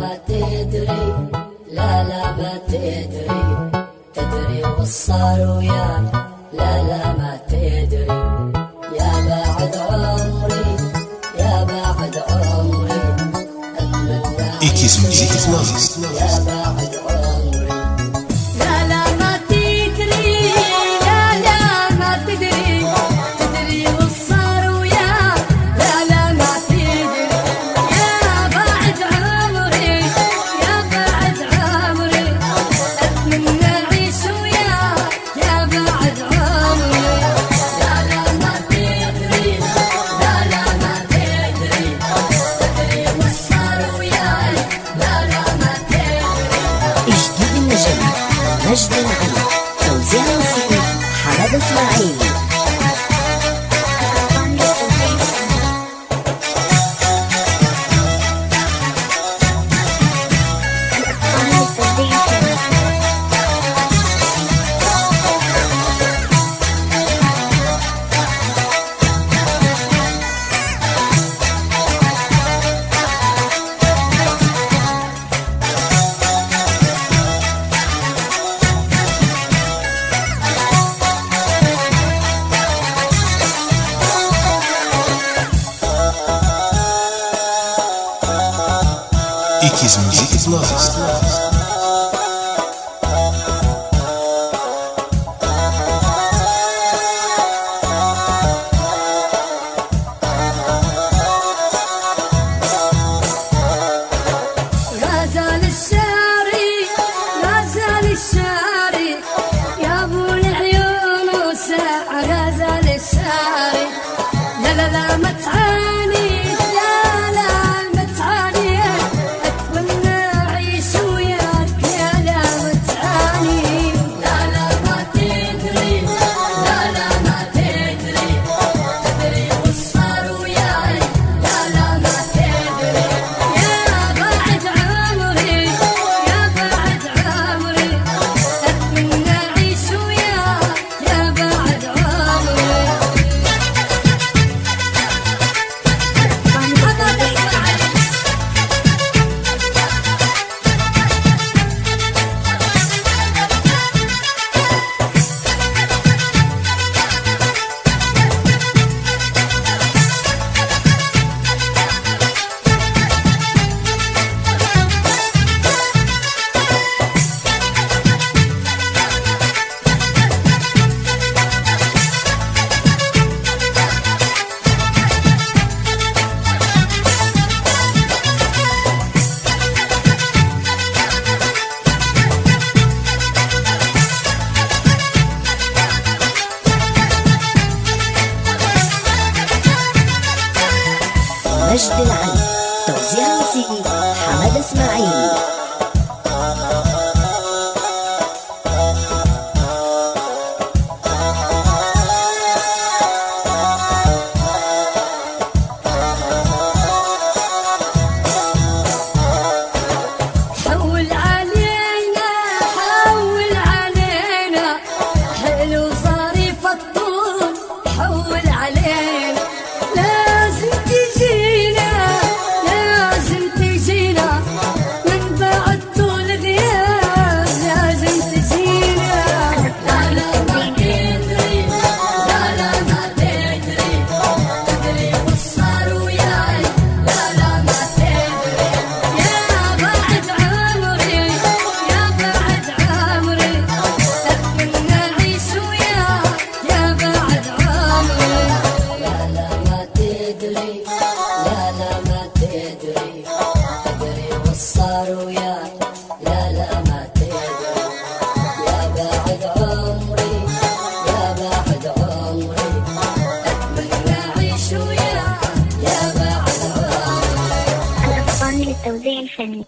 ما تدري، لا لا ما تدري، تدري والصار وياي، لا لا ما تدري، يا بعد عمري، يا بعد عمري، أتمنى يا بعد عمري، لا لا ما تدري، لا لا ما تدري، تدري والصار وياي، لا لا ما تدري، يا بعد عمري، يا بعد عمري، أتمنى أعيش وياك يا بعد عمري، لا لا ما تدري، لا لا ما تدري، تدري والصار وياي، لا لا ما تدري. جديد النجم مجد العلي، توزيع موسيقي حمد اسماعيل. Ikiz Music is lost. غزال الشاري، غزال الشاري، يا ابو العيون وساع غزال الشاري، لا لا لا ما تعاني، لا لا ما تعاني، اتمنى اعيش وياك يا لا ما تعاني، لا لا ما تدري، لا لا ما تدري، تدري والصار وياي، لا لا ما تدري، يا بعد عمري، يا بعد عمري، أتمنى أعيش وياك يا بعد عمري. مجد العلي، توزيع موسيقي حمد اسماعيل. حول علينا، حول علينا، حلو صارف الطول، حول علينا، لازم تجينا، لازم تجينا، من بعد طول غياب لازم تجينا، لا لا ما تدري، لا لا ما تدري، تدري والصار وياي، لا لا ما تدري، يا بعد عمري، يا بعد عمري، أتمنى أعيش وياك يا بعد عمري، لا لا ما تدري، لا لا ما تدري، تدري والصار وياك، لا لا ما تدري، يا بعد عمري، يا بعد عمري، أتمنى أعيش وياك يا بعد عمري. الأفضل للتوزيع الفني.